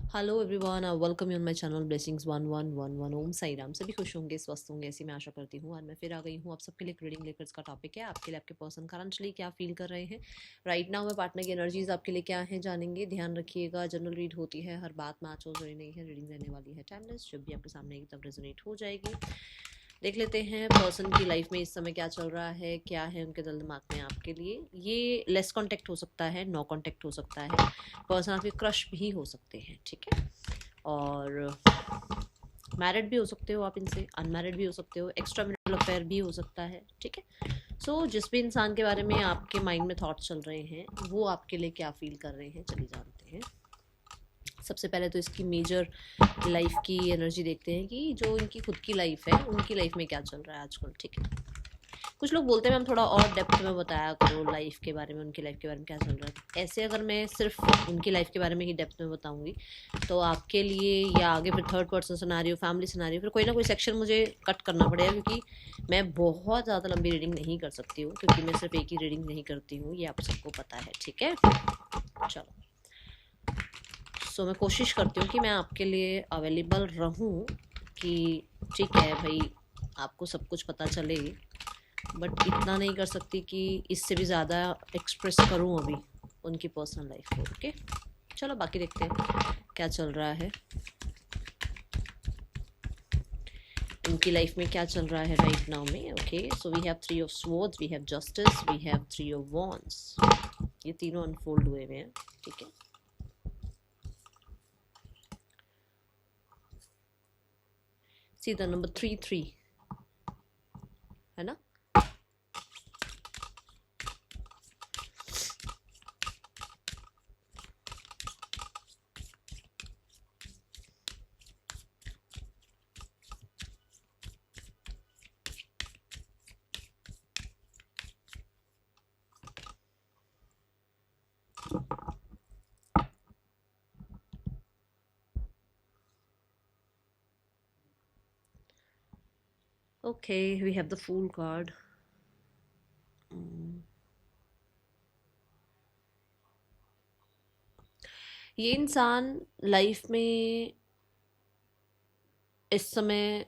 Hello everyone, welcome you on my channel blessings 1111। ओम साई राम। सभी खुश होंगे, स्वस्थ होंगे, ऐसी मैं आशा करती हूँ। आज मैं फिर आ गई हूँ आप सबके लिए एक रीडिंग लेकर। इसका टॉपिक है आपके लिए आपके पर्सन करंटली क्या फील कर रहे हैं राइट नाउ में। पार्टनर की एनर्जीज आपके लिए क्या है जानेंगे। ध्यान रखिएगा, जनरल रीड होती है, हर बात मैच हो रही नहीं है। रीडिंग रहने वाली है टाइमलेस, जब भी आपके सामने एक तब रेजोनेट हो जाएगी। देख लेते हैं पर्सन की लाइफ में इस समय क्या चल रहा है, क्या है उनके दिल दिमाग में आपके लिए। ये लेस कांटेक्ट हो सकता है, नो कांटेक्ट हो सकता है, पर्सन आपके क्रश भी हो सकते हैं, ठीक है। और मैरिड भी हो सकते हो आप इनसे, अनमैरिड भी हो सकते हो, एक्स्ट्रा मैरिटल अफेयर भी हो सकता है, ठीक है। सो जिस भी इंसान के बारे में आपके माइंड में थॉट्स चल रहे हैं वो आपके लिए क्या फील कर रहे हैं, चलिए जानते हैं। सबसे पहले तो इसकी मेजर लाइफ की एनर्जी देखते हैं कि जो इनकी खुद की लाइफ है उनकी लाइफ में क्या चल रहा है आजकल, ठीक है। कुछ लोग बोलते हैं मैम थोड़ा और डेप्थ में बताया करो लाइफ के बारे में, उनकी लाइफ के बारे में क्या चल रहा है। ऐसे अगर मैं सिर्फ उनकी लाइफ के बारे में ही डेप्थ में बताऊंगी तो आपके लिए या आगे फिर third person scenario, family scenario, फिर कोई ना कोई सेक्शन मुझे कट करना पड़ेगा, क्योंकि मैं बहुत ज़्यादा लंबी रीडिंग नहीं कर सकती हूँ, क्योंकि मैं सिर्फ एक ही रीडिंग नहीं करती हूँ, ये आप सबको पता है, ठीक है। चलो, सो मैं कोशिश करती हूँ कि मैं आपके लिए अवेलेबल रहूँ कि ठीक है भाई, आपको सब कुछ पता चले, बट इतना नहीं कर सकती कि इससे भी ज़्यादा एक्सप्रेस करूँ अभी उनकी पर्सनल लाइफ को, ओके। चलो बाकी देखते हैं क्या चल रहा है, उनकी लाइफ में क्या चल रहा है राइट नाउ में, okay. So we have 3 of swords, we have justice, we have 3 of wands. ये तीनों अनफोल्ड हुए हुए हैं, ठीक है। सीधा नंबर 3 है ना। Okay, we have the Fool card. ये इंसान लाइफ में इस समय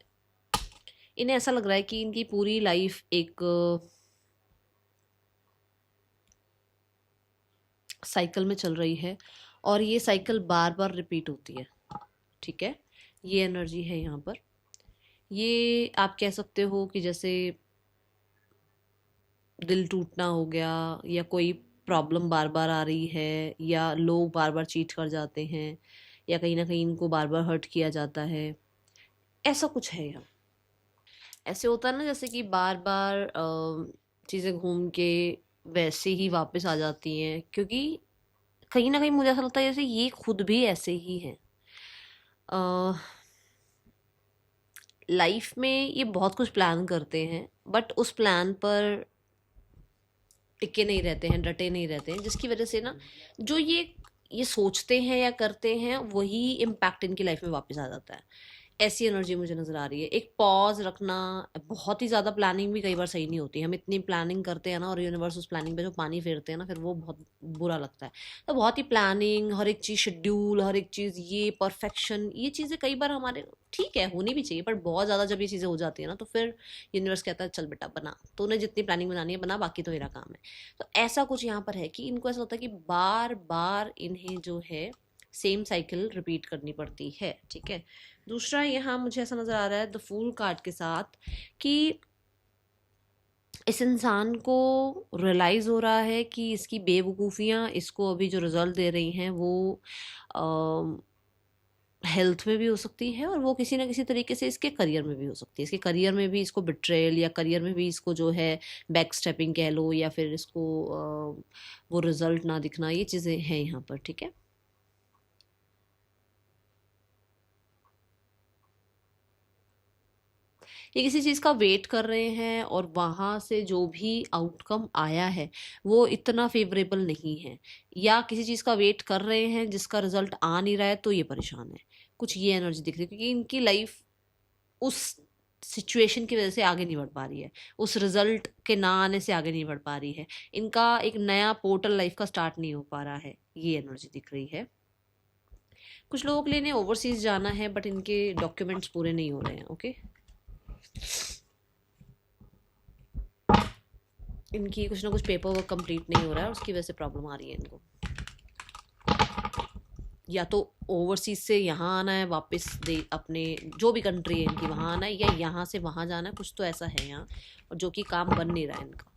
इन्हें ऐसा लग रहा है कि इनकी पूरी लाइफ एक साइकिल में चल रही है और ये साइकिल बार बार रिपीट होती है, ठीक है। ये एनर्जी है यहाँ पर। ये आप कह सकते हो कि जैसे दिल टूटना हो गया, या कोई प्रॉब्लम बार बार आ रही है, या लोग बार बार चीट कर जाते हैं, या कहीं ना कहीं इनको बार बार हर्ट किया जाता है, ऐसा कुछ है यहाँ। ऐसे होता है ना जैसे कि बार बार चीज़ें घूम के वैसे ही वापस आ जाती हैं, क्योंकि कहीं ना कहीं मुझे ऐसा लगता है जैसे ये खुद भी ऐसे ही हैं। लाइफ में ये बहुत कुछ प्लान करते हैं, बट उस प्लान पर टिके नहीं रहते हैं, डटे नहीं रहते हैं, जिसकी वजह से ना जो ये सोचते हैं या करते हैं वही इम्पैक्ट इनकी लाइफ में वापस आ जाता है। ऐसी एनर्जी मुझे नज़र आ रही है। एक पॉज रखना, बहुत ही ज़्यादा प्लानिंग भी कई बार सही नहीं होती। हम इतनी प्लानिंग करते हैं ना, और यूनिवर्स उस प्लानिंग पे जो पानी फेरते हैं ना, फिर वो बहुत बुरा लगता है। तो बहुत ही प्लानिंग, हर एक चीज़ शेड्यूल, हर एक चीज़ ये परफेक्शन, ये चीज़ें कई बार हमारे ठीक है होनी भी चाहिए, पर बहुत ज़्यादा जब ये चीज़ें हो जाती है ना, तो फिर यूनिवर्स कहता है चल बेटा बना, तो उन्हें जितनी प्लानिंग बनानी है बना, बाकी तो मेरा काम है। तो ऐसा कुछ यहाँ पर है कि इनको ऐसा होता है कि बार बार इन्हें जो है सेम साइकिल रिपीट करनी पड़ती है, ठीक है। दूसरा यहाँ मुझे ऐसा नज़र आ रहा है द फूल कार्ड के साथ कि इस इंसान को रियलाइज़ हो रहा है कि इसकी बेवकूफ़ियाँ इसको अभी जो रिजल्ट दे रही हैं वो हेल्थ में भी हो सकती है, और वो किसी ना किसी तरीके से इसके करियर में भी हो सकती है। इसके करियर में भी इसको बिट्रेयल, या करियर में भी इसको जो है बैक स्टेपिंग कह लो, या फिर इसको वो रिजल्ट ना दिखना, ये चीज़ें हैं यहाँ पर, ठीक है। ये किसी चीज़ का वेट कर रहे हैं और वहाँ से जो भी आउटकम आया है वो इतना फेवरेबल नहीं है, या किसी चीज़ का वेट कर रहे हैं जिसका रिजल्ट आ नहीं रहा है तो ये परेशान है। कुछ ये एनर्जी दिख रही है, क्योंकि इनकी लाइफ उस सिचुएशन की वजह से आगे नहीं बढ़ पा रही है, उस रिजल्ट के ना आने से आगे नहीं बढ़ पा रही है। इनका एक नया पोर्टल लाइफ का स्टार्ट नहीं हो पा रहा है, ये एनर्जी दिख रही है। कुछ लोगों के लिए इन्हें ओवरसीज जाना है बट इनके डॉक्यूमेंट्स पूरे नहीं हो रहे हैं। ओके, इनकी कुछ ना कुछ पेपर वर्क कंप्लीट नहीं हो रहा है और उसकी वजह से प्रॉब्लम आ रही है इनको। या तो ओवरसीज से यहाँ आना है वापस, दे अपने जो भी कंट्री है इनकी वहाँ आना है, या यहाँ से वहाँ जाना है, कुछ तो ऐसा है यहाँ, और जो कि काम बन नहीं रहा है इनका।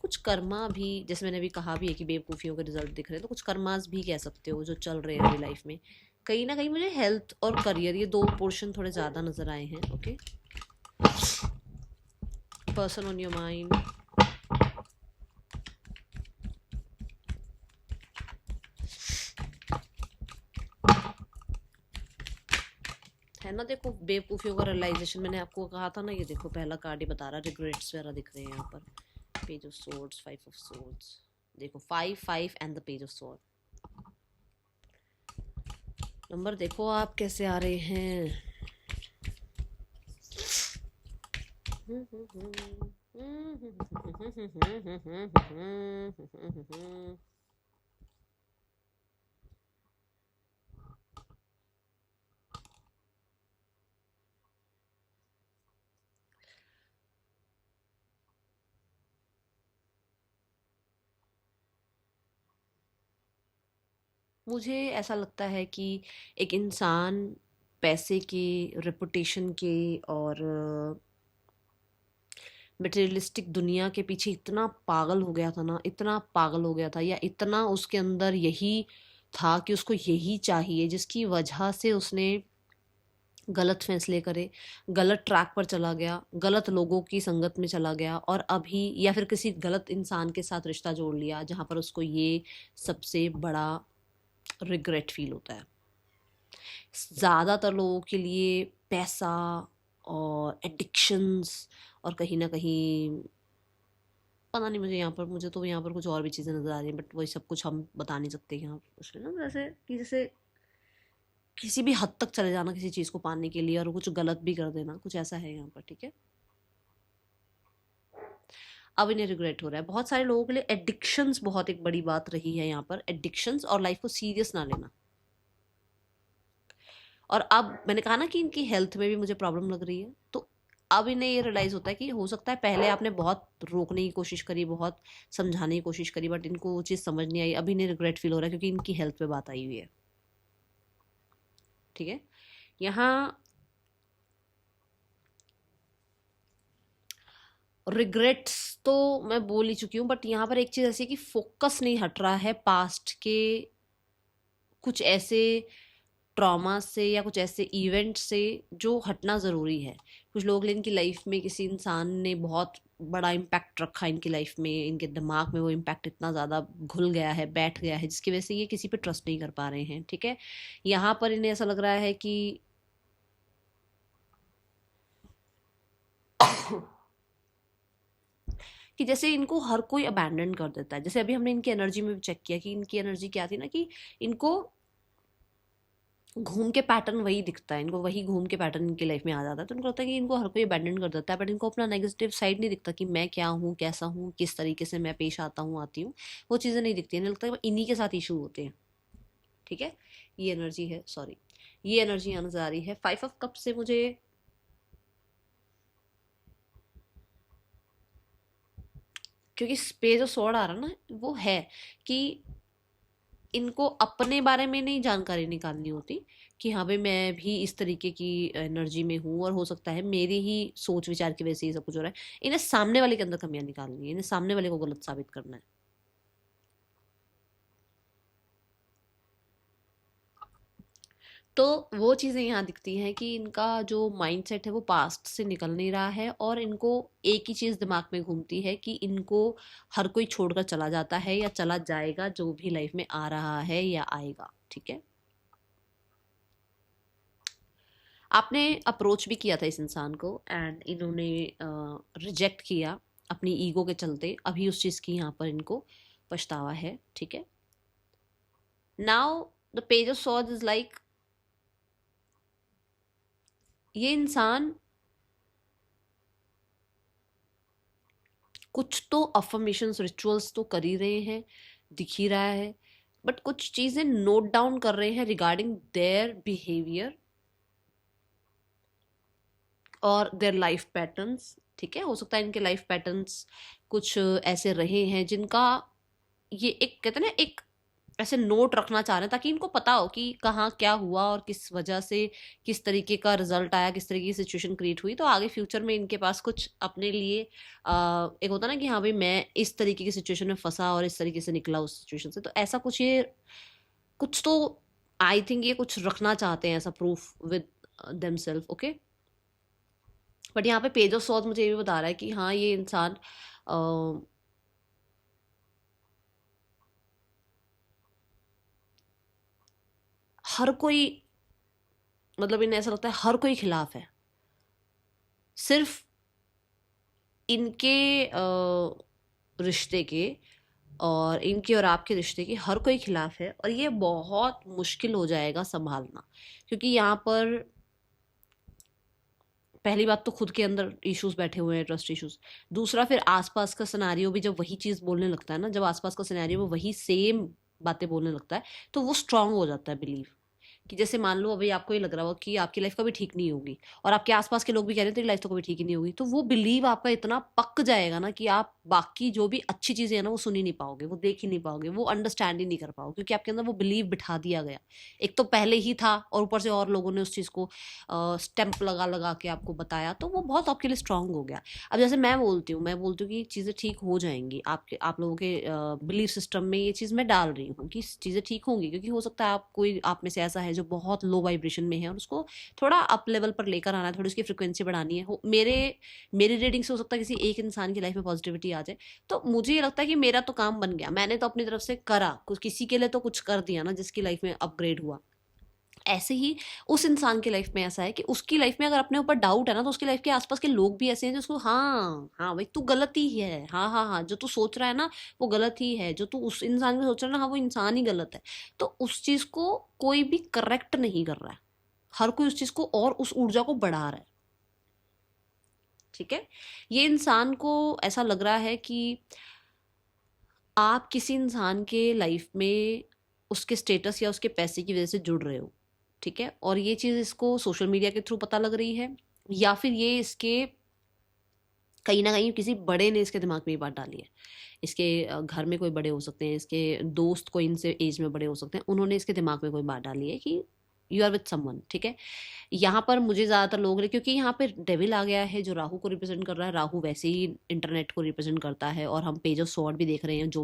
कुछ कर्मा भी, जैसे मैंने अभी कहा भी है कि बेवकूफ़ियों के रिजल्ट दिख रहे हैं, तो कुछ कर्मास भी कह सकते हो जो चल रहे हैं अभी लाइफ में। कहीं ना कहीं मुझे हेल्थ और करियर, ये दो पोर्शन थोड़े ज़्यादा नज़र आए हैं। Okay, person on your mind, है ना। देखो बेवकूफ़ियों का रियलाइजेशन, मैंने आपको कहा था ना, ये देखो पहला कार्ड ही बता रहा, रिग्रेट्स वगैरह दिख रहे हैं यहाँ पर। Page of swords, 5 of swords, देखो 5 and the page of sword. Number देखो आप कैसे आ रहे हैं। मुझे ऐसा लगता है कि एक इंसान पैसे के, रेपुटेशन के और मटेरियलिस्टिक दुनिया के पीछे इतना पागल हो गया था ना, इतना पागल हो गया था, या इतना उसके अंदर यही था कि उसको यही चाहिए, जिसकी वजह से उसने गलत फैसले करे, गलत ट्रैक पर चला गया, गलत लोगों की संगत में चला गया, और अभी या फिर किसी गलत इंसान के साथ रिश्ता जोड़ लिया जहाँ पर उसको ये सबसे बड़ा रिग्रेट फील होता है। ज़्यादातर लोगों के लिए पैसा और एडिक्शंस, और कहीं ना कहीं पता नहीं, मुझे तो यहाँ पर कुछ और भी चीज़ें नज़र आ रही हैं, बट वही सब कुछ हम बता नहीं सकते यहाँ उसमें ना। जैसे किसी भी हद तक चले जाना किसी चीज़ को पाने के लिए, और कुछ गलत भी कर देना, कुछ ऐसा है यहाँ पर। ठीक है, अब इन्हें रिग्रेट हो रहा है। बहुत सारे लोगों के लिए एडिक्शंस बहुत एक बड़ी बात रही है यहाँ पर, एडिक्शंस, और लाइफ को सीरियस ना लेना। और अब मैंने कहा ना कि इनकी हेल्थ में भी मुझे प्रॉब्लम लग रही है, तो अब इन्हें ये रियलाइज़ होता है कि हो सकता है पहले आपने बहुत रोकने की कोशिश करी, बहुत समझाने की कोशिश करी, बट इनको वो चीज़ समझ नहीं आई। अभी इन्हें रिग्रेट फील हो रहा है क्योंकि इनकी हेल्थ पे बात आई हुई है। ठीक है, यहाँ रिग्रेट्स तो मैं बोल ही चुकी हूँ, बट यहाँ पर एक चीज़ ऐसी है कि फोकस नहीं हट रहा है पास्ट के कुछ ऐसे ट्रॉमा से या कुछ ऐसे इवेंट से जो हटना ज़रूरी है। कुछ लोग इनकी लाइफ में किसी इंसान ने बहुत बड़ा इम्पैक्ट रखा इनकी लाइफ में, इनके दिमाग में वो इम्पैक्ट इतना ज़्यादा घुल गया है, बैठ गया है, जिसकी वजह से ये किसी पे ट्रस्ट नहीं कर पा रहे हैं। ठीक है, यहाँ पर इन्हें ऐसा लग रहा है कि कि जैसे इनको हर कोई अबैंडन कर देता है। जैसे अभी हमने इनकी एनर्जी में चेक किया कि इनकी एनर्जी क्या थी ना, कि इनको घूम के पैटर्न वही दिखता है, इनको वही घूम के पैटर्न इनकी लाइफ में आ जाता है, तो इनको लगता है कि इनको हर कोई अबैंडन कर देता है, बट इनको अपना नेगेटिव साइड नहीं दिखता कि मैं क्या हूँ, कैसा हूँ, किस तरीके से मैं पेश आता हूँ, आती हूँ। वो चीज़ें नहीं दिखती, इन्हें लगता है इन्हीं के साथ इशू होते हैं। ठीक है, ये एनर्जी है, सॉरी, ये एनर्जी यहाँ नजर आ रही है। 5 ऑफ कप से मुझे क्योंकि पेज ऑफ स्वॉर्ड आ रहा ना, वो है कि इनको अपने बारे में नहीं जानकारी निकालनी होती कि हाँ भाई मैं भी इस तरीके की एनर्जी में हूँ, और हो सकता है मेरी ही सोच विचार की वजह से ये सब कुछ हो रहा है। इन्हें सामने वाले के अंदर कमियां निकालनी है, इन्हें सामने वाले को गलत साबित करना है। तो वो चीज़ें यहाँ दिखती हैं कि इनका जो माइंडसेट है वो पास्ट से निकल नहीं रहा है, और इनको एक ही चीज़ दिमाग में घूमती है कि इनको हर कोई छोड़कर चला जाता है या चला जाएगा, जो भी लाइफ में आ रहा है या आएगा। ठीक है, आपने अप्रोच भी किया था इस इंसान को एंड इन्होंने रिजेक्ट किया अपनी ईगो के चलते। अभी उस चीज़ की यहाँ पर इनको पछतावा है। ठीक है, now the page of swords is like, ये इंसान कुछ तो अफर्मेशंस रिचुअल्स तो कर ही रहे हैं, दिख ही रहा है बट कुछ चीजें नोट डाउन कर रहे हैं रिगार्डिंग देयर बिहेवियर और देयर लाइफ पैटर्न्स। ठीक है, हो सकता है इनके लाइफ पैटर्न्स कुछ ऐसे रहे हैं जिनका ये एक कहते हैं ना, एक ऐसे नोट रखना चाह रहे हैं ताकि इनको पता हो कि कहाँ क्या हुआ और किस वजह से किस तरीके का रिजल्ट आया, किस तरीके की सिचुएशन क्रिएट हुई, तो आगे फ्यूचर में इनके पास कुछ अपने लिए एक होता ना कि हाँ भाई मैं इस तरीके की सिचुएशन में फंसा और इस तरीके से निकला उस सिचुएशन से, तो ऐसा कुछ ये कुछ तो आई थिंक ये कुछ रखना चाहते हैं ऐसा proof with themselves. Okay, but यहाँ पे पेज ऑफ सॉर्ड्स मुझे ये भी बता रहा है कि हाँ ये इंसान हर कोई, मतलब इन्हें ऐसा लगता है हर कोई खिलाफ है, सिर्फ इनके रिश्ते के और इनके और आपके रिश्ते के हर कोई खिलाफ है, और ये बहुत मुश्किल हो जाएगा संभालना, क्योंकि यहाँ पर पहली बात तो खुद के अंदर इश्यूज बैठे हुए हैं, ट्रस्ट इश्यूज। दूसरा फिर आसपास का सिनेरियो भी जब वही चीज़ बोलने लगता है ना, जब आसपास का सिनेरियो में वही सेम बातें बोलने लगता है तो वो स्ट्रांग हो जाता है बिलीव। कि जैसे मान लो अभी आपको ये लग रहा हो कि आपकी लाइफ कभी ठीक नहीं होगी और आपके आसपास के लोग भी कह रहे हैं तेरी लाइफ तो कभी ठीक ही नहीं होगी, तो वो बिलीव आपका इतना पक जाएगा ना कि आप बाकी जो भी अच्छी चीज़ें हैं ना वो सुन ही नहीं पाओगे, वो देख ही नहीं पाओगे, वो अंडरस्टैंड ही नहीं कर पाओगे, क्योंकि आपके अंदर वो बिलीव बिठा दिया गया। एक तो पहले ही था और ऊपर से और लोगों ने उस चीज़ को स्टैंप लगा लगा के आपको बताया, तो वो बहुत आपके लिए स्ट्रांग हो गया। अब जैसे मैं बोलती हूँ कि चीज़ें ठीक हो जाएंगी, आप लोगों के बिलीफ सिस्टम में ये चीज़ मैं डाल रही हूँ कि चीज़ें ठीक होंगी, क्योंकि हो सकता है आप कोई आप में से ऐसा है जो बहुत लो वाइब्रेशन में है और उसको थोड़ा अप लेवल पर लेकर आना है, थोड़ी उसकी फ्रिक्वेंसी बढ़ानी है। मेरी रीडिंग से हो सकता है किसी एक इंसान की लाइफ में पॉजिटिविटी आ जाए, तो मुझे ये लगता है कि मेरा तो काम बन गया, मैंने तो अपनी तरफ से करा कुछ, किसी के लिए तो कुछ कर दिया ना जिसकी लाइफ में अपग्रेड हुआ। ऐसे ही उस इंसान की लाइफ में ऐसा है कि उसकी लाइफ में अगर अपने ऊपर डाउट है ना, तो उसकी लाइफ के आसपास के लोग भी ऐसे हैं जो उसको हाँ हाँ भाई तू गलत ही है, हाँ हाँ हाँ जो तू सोच रहा है ना वो गलत ही है, जो तू उस इंसान में सोच रहा है ना हाँ वो इंसान ही गलत है। तो उस चीज को कोई भी करेक्ट नहीं कर रहा है, हर कोई उस चीज को और उस ऊर्जा को बढ़ा रहा है। ठीक है, ये इंसान को ऐसा लग रहा है कि आप किसी इंसान के लाइफ में उसके स्टेटस या उसके पैसे की वजह से जुड़ रहे हो। ठीक है, और ये चीज़ इसको सोशल मीडिया के थ्रू पता लग रही है, या फिर ये इसके कहीं ना कहीं किसी बड़े ने इसके दिमाग में ये बात डाली है। इसके घर में कोई बड़े हो सकते हैं, इसके दोस्त कोई इनसे एज में बड़े हो सकते हैं, उन्होंने इसके दिमाग में कोई बात डाली है कि यू आर विथ समवन। ठीक है, यहाँ पर मुझे ज़्यादातर लोग क्योंकि यहाँ पे डेविल आ गया है जो राहु को रिप्रेजेंट कर रहा है, राहु वैसे ही इंटरनेट को रिप्रेजेंट करता है, और हम पेज ऑफ स्वॉर्ड भी देख रहे हैं जो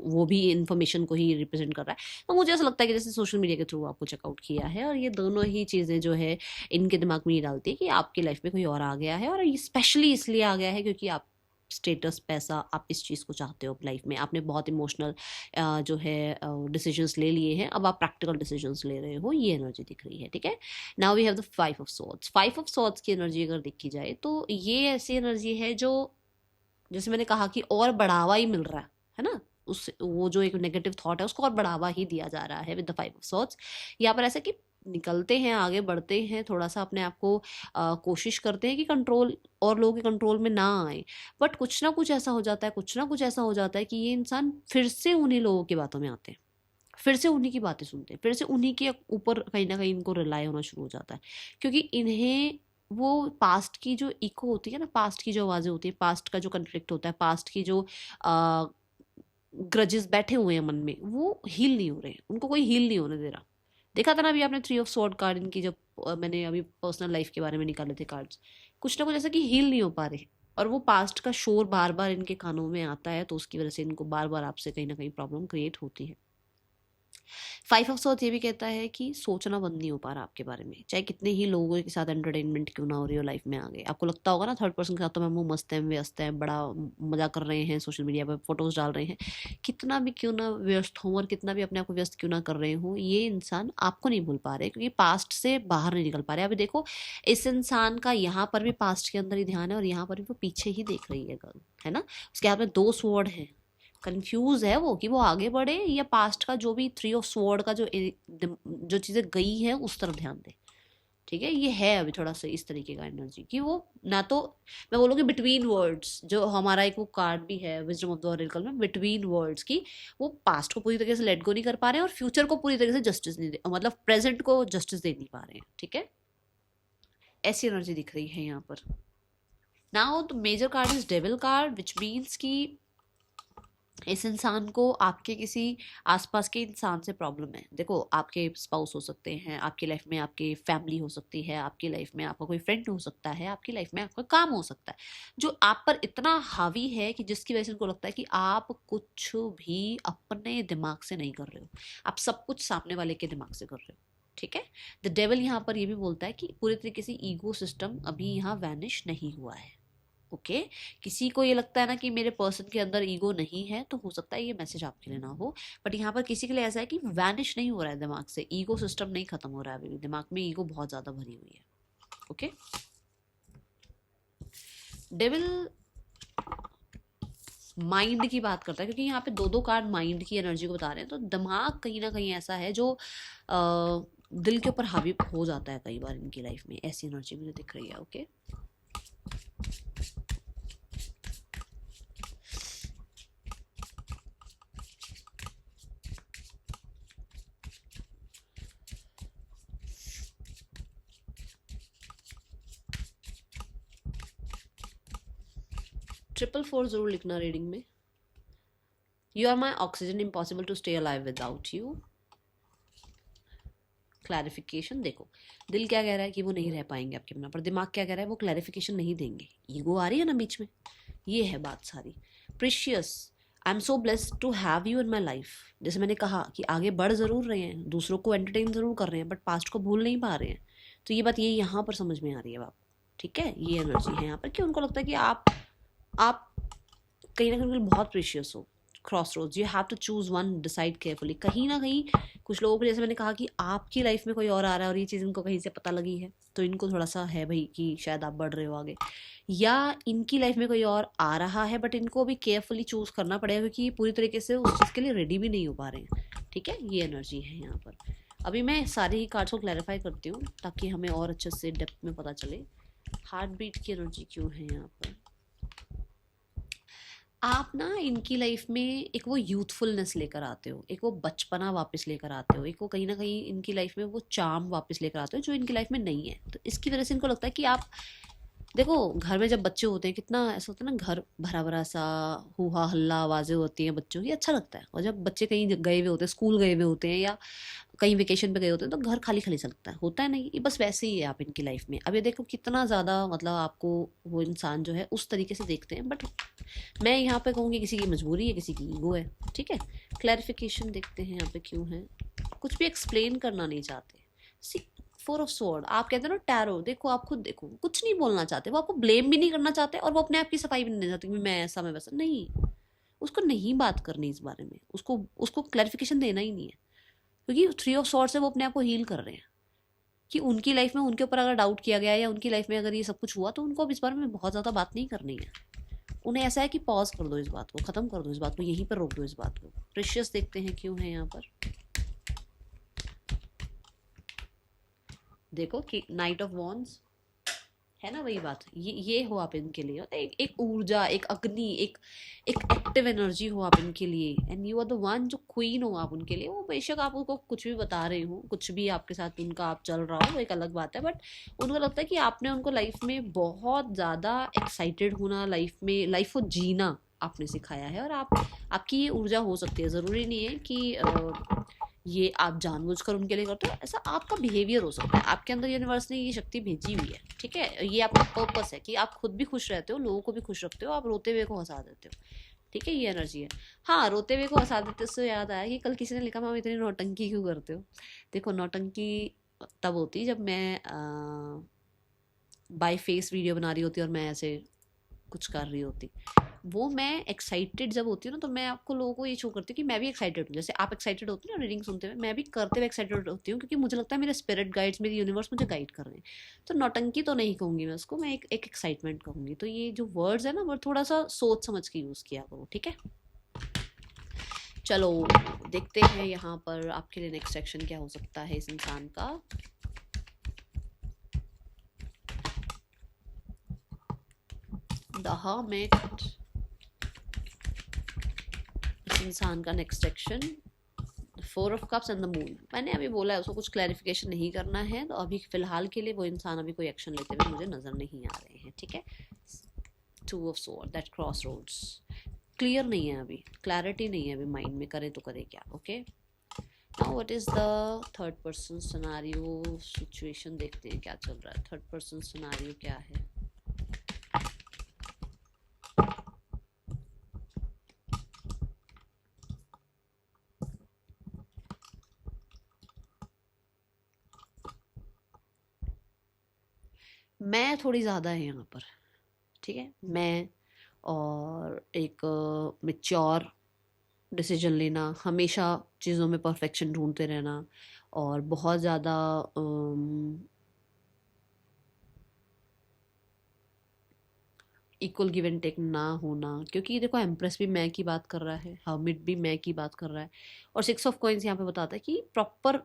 वो भी इंफॉर्मेशन को ही रिप्रेजेंट कर रहा है। तो मुझे ऐसा लगता है कि जैसे सोशल मीडिया के थ्रू आपको चेकआउट किया है, और ये दोनों ही चीज़ें जो है इनके दिमाग में ये डालती है कि आपकी लाइफ में कोई और आ गया है, और स्पेशली इसलिए आ गया है क्योंकि आप स्टेटस पैसा आप इस चीज़ को चाहते हो लाइफ में, आपने बहुत इमोशनल जो है डिसीजंस ले लिए हैं, अब आप प्रैक्टिकल डिसीजंस ले रहे हो, ये एनर्जी दिख रही है। ठीक है, now we have the 5 of swords. 5 of swords की एनर्जी अगर देखी जाए तो ये ऐसी एनर्जी है जो जैसे मैंने कहा कि और बढ़ावा ही मिल रहा है ना, उस वो जो एक नेगेटिव थॉट है उसको और बढ़ावा ही दिया जा रहा है विद द 5 ऑफ सॉर्ड्स। यहाँ पर ऐसा कि निकलते हैं, आगे बढ़ते हैं, थोड़ा सा अपने आप को कोशिश करते हैं कि कंट्रोल और लोगों के कंट्रोल में ना आए, बट कुछ ना कुछ ऐसा हो जाता है, कुछ ना कुछ ऐसा हो जाता है कि ये इंसान फिर से उन्हीं लोगों की बातों में आते हैं, फिर से उन्हीं की बातें सुनते हैं, फिर से उन्हीं के ऊपर कहीं ना कहीं इनको रिलाई होना शुरू हो जाता है, क्योंकि इन्हें वो पास्ट की जो इको होती है ना, पास्ट की जो आवाज़ें होती है, पास्ट का जो कन्फ्लिक्ट होता है, पास्ट की जो ग्रजेस बैठे हुए हैं मन में, वो हील नहीं हो रहे, उनको कोई हील नहीं होने दे रहा। देखा था ना अभी आपने 3 ऑफ सॉर्ड कार्ड इनकी, जब मैंने अभी पर्सनल लाइफ के बारे में निकाले थे कार्ड्स, कुछ ना कुछ ऐसा कि हील नहीं हो पा रहे, और वो पास्ट का शोर बार बार इनके कानों में आता है, तो उसकी वजह से इनको बार बार आपसे कहीं ना कहीं प्रॉब्लम क्रिएट होती है। 5 ऑफ सॉर्ड्स ये भी कहता है कि सोचना बंद नहीं हो पा रहा आपके बारे में, चाहे कितने ही लोगों के साथ एंटरटेनमेंट क्यों ना हो रही हो लाइफ में आगे। आपको लगता होगा ना थर्ड पर्सन के साथ तो मैं मुँह मस्त है व्यस्त है, बड़ा मजा कर रहे हैं, सोशल मीडिया पर फोटोज डाल रहे हैं, कितना भी क्यों ना व्यस्त हों और कितना भी अपने आप को व्यस्त क्यों ना कर रहे हों, ये इंसान आपको नहीं भूल पा रहे, क्योंकि पास्ट से बाहर नहीं निकल पा रहे। अभी देखो इस इंसान का यहाँ पर भी पास्ट के अंदर ही ध्यान है, और यहाँ पर भी वो पीछे ही देख रही है गर्ल, है ना, उसके हाथ में 2 स्वॉर्ड है। कंफ्यूज है वो कि वो आगे बढ़े या पास्ट का जो भी 3 ऑफ स्वॉर्ड का जो चीजें गई है उस तरफ ध्यान दे। ठीक है, ये है अभी थोड़ा सा इस तरीके का एनर्जी कि वो ना तो, मैं बोलूँगी बिटवीन वर्ड्स, जो हमारा एक वो कार्ड भी है विजडम ऑफ द ऑरेकल में, बिटवीन वर्ड्स की वो पास्ट को पूरी तरीके से लेट गो नहीं कर पा रहे हैं और फ्यूचर को पूरी तरीके से जस्टिस नहीं दे, मतलब प्रेजेंट को जस्टिस दे नहीं पा रहे हैं। ठीक है, ऐसी एनर्जी दिख रही है यहाँ पर। Now the major card is devil card, which means कि इस इंसान को आपके किसी आसपास के इंसान से प्रॉब्लम है। देखो, आपके स्पाउस हो सकते हैं, आपकी लाइफ में आपकी फैमिली हो सकती है, आपकी लाइफ में आपका कोई फ्रेंड हो सकता है, आपकी लाइफ में आपका काम हो सकता है, जो आप पर इतना हावी है कि जिसकी वजह से उनको लगता है कि आप कुछ भी अपने दिमाग से नहीं कर रहे हो, आप सब कुछ सामने वाले के दिमाग से कर रहे हो। ठीक है, द डेविल यहाँ पर ये भी बोलता है कि पूरी तरीके से ईगो सिस्टम अभी यहाँ वैनिश नहीं हुआ है। ओके, किसी को ये लगता है ना कि मेरे पर्सन के अंदर ईगो नहीं है, तो हो सकता है ये मैसेज आपके लिए ना हो, बट यहाँ पर किसी के लिए ऐसा है कि वैनिश नहीं हो रहा है दिमाग से, ईगो सिस्टम नहीं खत्म हो रहा है, अभी भी दिमाग में ईगो बहुत ज्यादा भरी हुई है। ओके, डेविल माइंड की बात करता है, क्योंकि यहाँ पे दो दो कार्ड माइंड की एनर्जी को बता रहे हैं, तो दिमाग कहीं ना कहीं ऐसा है जो दिल के ऊपर हावी हो जाता है कई बार इनकी लाइफ में, ऐसी एनर्जी मुझे दिख रही है। ओके, ट्रिपल 4 जरूर लिखना रीडिंग में। You are my oxygen, impossible to stay alive without you. Clarification देखो, दिल क्या कह रहा है कि वो नहीं रह पाएंगे आपके बिना, पर दिमाग क्या कह रहा है वो क्लैरिफिकेशन नहीं देंगे। ईगो आ रही है ना बीच में, ये है बात सारी। Precious, I am so blessed to have you in my life. जैसे मैंने कहा कि आगे बढ़ जरूर रहे हैं, दूसरों को एंटरटेन जरूर कर रहे हैं, बट पास्ट को भूल नहीं पा रहे हैं। तो ये बात ये यहाँ पर समझ में आ रही है आपको। ठीक है, ये एनर्जी है यहाँ पर कि उनको लगता है कि आप कहीं ना कहीं बहुत प्रीशियस हो। Cross roads, you have to choose one, decide carefully. कहीं ना कहीं कुछ लोगों को, जैसे मैंने कहा कि आपकी लाइफ में कोई और आ रहा है और ये चीज़ इनको कहीं से पता लगी है, तो इनको थोड़ा सा है भाई कि शायद आप बढ़ रहे हो आगे, या इनकी लाइफ में कोई और आ रहा है बट इनको भी केयरफुली चूज करना पड़ेगा क्योंकि ये पूरी तरीके से उस चीज़ के लिए रेडी भी नहीं हो पा रहे हैं। ठीक है, ये एनर्जी है यहाँ पर। अभी मैं सारे ही कार्ड्स को क्लैरिफाई करती हूँ ताकि हमें और अच्छे से डेप्थ में पता चले। हार्ट बीट की एनर्जी क्यों है यहाँ पर? आप ना इनकी लाइफ में एक वो यूथफुलनेस लेकर आते हो, एक वो बचपना वापस लेकर आते हो, एक वो कहीं ना कहीं इनकी लाइफ में वो चार्म वापस लेकर आते हो जो इनकी लाइफ में नहीं है। तो इसकी वजह से इनको लगता है कि आप देखो, घर में जब बच्चे होते हैं कितना ऐसा होता है ना, घर भरा भरा सा, हुआ हल्ला आवाज़ें होती हैं बच्चों की, अच्छा लगता है। और जब बच्चे कहीं गए हुए होते हैं, स्कूल गए हुए होते हैं या कहीं वेकेशन पे गए होते हैं, तो घर खाली खाली सा लगता है, होता है नहीं? ये बस वैसे ही है आप इनकी लाइफ में। अब ये देखो कितना ज़्यादा, मतलब आपको वो इंसान जो है उस तरीके से देखते हैं, बट मैं यहाँ पे कहूँगी किसी की मजबूरी है, किसी की ईगो है। ठीक है, क्लैरिफिकेशन देखते हैं यहाँ पे क्यों है। कुछ भी एक्सप्लेन करना नहीं चाहते। 4 ऑफ स्वॉर्ड, आप कहते हैं ना टैरो, देखो आप खुद देखो, कुछ नहीं बोलना चाहते, वो आपको ब्लेम भी नहीं करना चाहते और वो अपने आप की सफाई भी नहीं देना चाहते कि मैं ऐसा मैं वैसा नहीं। उसको नहीं बात करनी इस बारे में, उसको उसको क्लैरिफिकेशन देना ही नहीं है, क्योंकि 3 ऑफ स्वॉर्ड से वो अपने आप को हील कर रहे हैं कि उनकी लाइफ में उनके ऊपर अगर डाउट किया गया या उनकी लाइफ में अगर ये सब कुछ हुआ तो उनको अब इस बारे में बहुत ज़्यादा बात नहीं करनी है। उन्हें ऐसा है कि पॉज कर दो, इस बात को ख़त्म कर दो, इस बात को यहीं पर रोक दो, इस बात को। प्रीशियस देखते हैं क्यों है यहाँ पर। देखो कि नाइट ऑफ वॉन्ड्स है ना, वही बात, ये हो आप इनके लिए, एक ऊर्जा, एक अग्नि, एक एक्टिव एनर्जी हो आप इनके लिए, and you are the one, जो क्वीन हो आप उनके लिए। वो बेशक आप उनको कुछ भी बता रहे हो, कुछ भी आपके साथ उनका आप चल रहा हो, वो एक अलग बात है, बट उनको लगता है कि आपने उनको लाइफ में बहुत ज़्यादा एक्साइटेड होना, लाइफ में लाइफ को जीना आपने सिखाया है, और आपकी ये ऊर्जा हो सकती है। ज़रूरी नहीं है कि ये आप जानबूझकर उनके लिए करते हो, ऐसा आपका बिहेवियर हो सकता है। आपके अंदर यूनिवर्स ने ये शक्ति भेजी हुई है। ठीक है, ये आपका पर्पस है कि आप खुद भी खुश रहते हो, लोगों को भी खुश रखते हो, आप रोते हुए को हंसा देते हो। ठीक है, ये एनर्जी है। हाँ, रोते हुए को हंसा देते, उससे याद आया कि कल किसी ने लिखा मैम इतनी नौटंकी क्यों करते हो। देखो, नौटंकी तब होती जब मैं बाय फेस वीडियो बना रही होती और मैं ऐसे कुछ कर रही होती। वो मैं एक्साइटेड जब होती हूँ ना, तो मैं आपको लोगों को ये शो करती हूँ कि मैं भी एक्साइटेड हूँ। जैसे आप एक्साइटेड होती हो ना रीडिंग सुनते हुए, मैं भी करते हुए एक्साइटेड होती हूँ, क्योंकि मुझे लगता है मेरे स्पिरिट गाइड्स, मेरी यूनिवर्स मुझे गाइड कर रहे हैं। तो नौटंकी तो नहीं कहूँगी मैं उसको, मैं एक एक्साइटमेंट कहूँगी। तो ये जो वर्ड्स है ना, वो थोड़ा सा सोच समझ के यूज़ किया करो। ठीक है, चलो देखते हैं यहाँ पर आपके लिए नेक्स्ट सेक्शन क्या हो सकता है इस इंसान का। द हर्मिट, इस इंसान का next action, four of cups and the moon. मैंने अभी बोला है उसको कुछ क्लैरिफिकेशन नहीं करना है, तो अभी फिलहाल के लिए वो इंसान अभी कोई एक्शन लेते हुए मुझे नजर नहीं आ रहे हैं, ठीक है। Two of sword, that cross roads, clear नहीं है अभी, क्लैरिटी नहीं है अभी माइंड में, करे तो करे क्या, okay. Now what is the third person scenario situation, देखते हैं क्या चल रहा है। थर्ड पर्सन सिनेरियो क्या है। मैं थोड़ी ज़्यादा है यहाँ पर, ठीक है। मैं और एक मैच्योर डिसीजन लेना, हमेशा चीज़ों में परफेक्शन ढूंढते रहना, और बहुत ज़्यादा इक्वल गिव एंड टेक ना होना, क्योंकि देखो एम्प्रेस भी मैं की बात कर रहा है, हर्मिट भी मैं की बात कर रहा है, और सिक्स ऑफ कॉइंस यहाँ पे बताता है कि प्रॉपर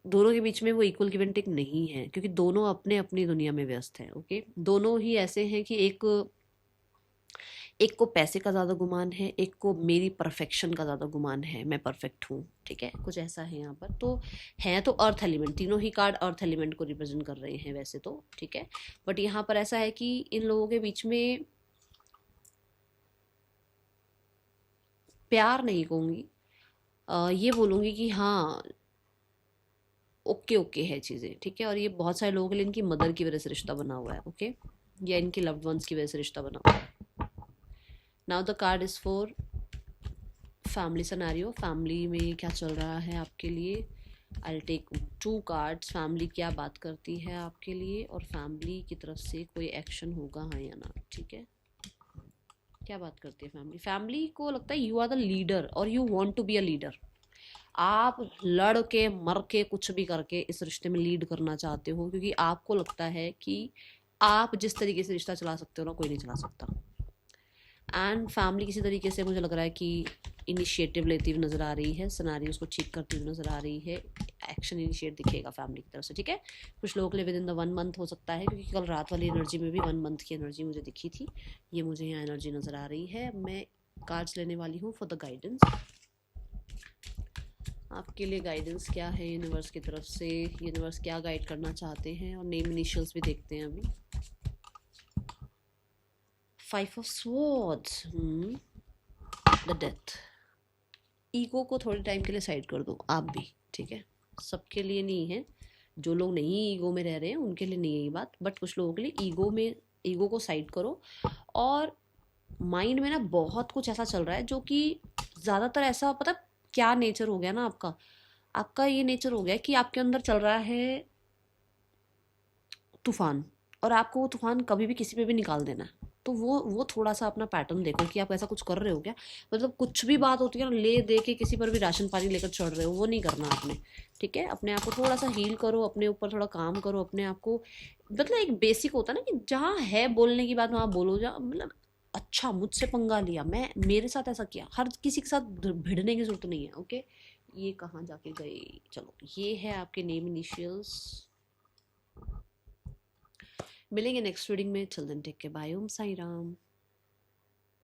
दोनों के बीच में वो इक्वल गिव एंड टेक नहीं है, क्योंकि दोनों अपने अपनी दुनिया में व्यस्त हैं, ओके। दोनों ही ऐसे हैं कि एक को पैसे का ज़्यादा गुमान है, एक को मेरी परफेक्शन का ज़्यादा गुमान है, मैं परफेक्ट हूँ, ठीक है, कुछ ऐसा है यहाँ पर। तो है तो अर्थ एलिमेंट, तीनों ही कार्ड अर्थ एलिमेंट को रिप्रेजेंट कर रहे हैं वैसे तो, ठीक है। बट यहाँ पर ऐसा है कि इन लोगों के बीच में प्यार नहीं कहूँगी, ये बोलूँगी कि हाँ ओके ओके है चीज़ें, ठीक है। और ये बहुत सारे लोगों के लिए इनकी मदर की वजह से रिश्ता बना हुआ है, ओके, या इनके लव्ड वंस की वजह से रिश्ता बना हुआ है। Now the card is for family scenario, family में क्या चल रहा है आपके लिए। आई टेक 2 कार्ड्स, फैमिली क्या बात करती है आपके लिए, और फैमिली की तरफ से कोई एक्शन होगा हाँ या ना, ठीक है। क्या बात करती है फैमिली। फैमिली को लगता है यू आर द लीडर और you want to be a leader. आप लड़ के मर के कुछ भी करके इस रिश्ते में लीड करना चाहते हो, क्योंकि आपको लगता है कि आप जिस तरीके से रिश्ता चला सकते हो ना, कोई नहीं चला सकता। एंड फैमिली किसी तरीके से मुझे लग रहा है कि इनिशिएटिव लेती हुई नज़र आ रही है, सिनेरियो उसको ठीक करती हुई नज़र आ रही है, एक्शन इनिशिएट दिखेगा फैमिली की तरफ से, ठीक है। कुछ लोगों के लिए विद इन द 1 मंथ हो सकता है, क्योंकि कल रात वाली एनर्जी में भी 1 मंथ की एनर्जी मुझे दिखी थी, ये मुझे यहाँ एनर्जी नज़र आ रही है। मैं कार्ड्स लेने वाली हूँ फॉर द गाइडेंस। आपके लिए गाइडेंस क्या है यूनिवर्स की तरफ से, यूनिवर्स क्या गाइड करना चाहते हैं, और नेम इनिशियल्स भी देखते हैं अभी। 5 of swords, the death. Ego को थोड़े टाइम के लिए साइड कर दो आप भी, ठीक है। सबके लिए नहीं है, जो लोग नहीं ईगो में रह रहे हैं उनके लिए नहीं है ये बात, बट कुछ लोगों के लिए ईगो को साइड करो। और माइंड में ना बहुत कुछ ऐसा चल रहा है जो कि ज़्यादातर ऐसा, पता क्या नेचर हो गया ना आपका, आपका ये नेचर हो गया कि आपके अंदर चल रहा है तूफान, और आपको वो तूफान कभी भी किसी पे भी निकाल देना है। तो वो थोड़ा सा अपना पैटर्न देखो कि आप ऐसा कुछ कर रहे हो क्या। मतलब कुछ भी बात होती है ना, ले दे के किसी पर भी राशन पानी लेकर चढ़ रहे हो, वो नहीं करना आपने, ठीक है। अपने आप को थोड़ा सा हील करो, अपने ऊपर थोड़ा काम करो, अपने आप को, मतलब एक बेसिक होता है ना कि जहाँ है बोलने की बात वहाँ बोलो, जहाँ मतलब अच्छा मुझसे पंगा लिया, मैं मेरे साथ ऐसा किया, हर किसी के साथ भिड़ने की जरूरत नहीं है, ओके। ये कहाँ जाके गए, चलो ये है आपके नेम इनिशियल्स। मिलेंगे नेक्स्ट रीडिंग में, चिल्ड्रन टेक के बाय, ओम साई राम।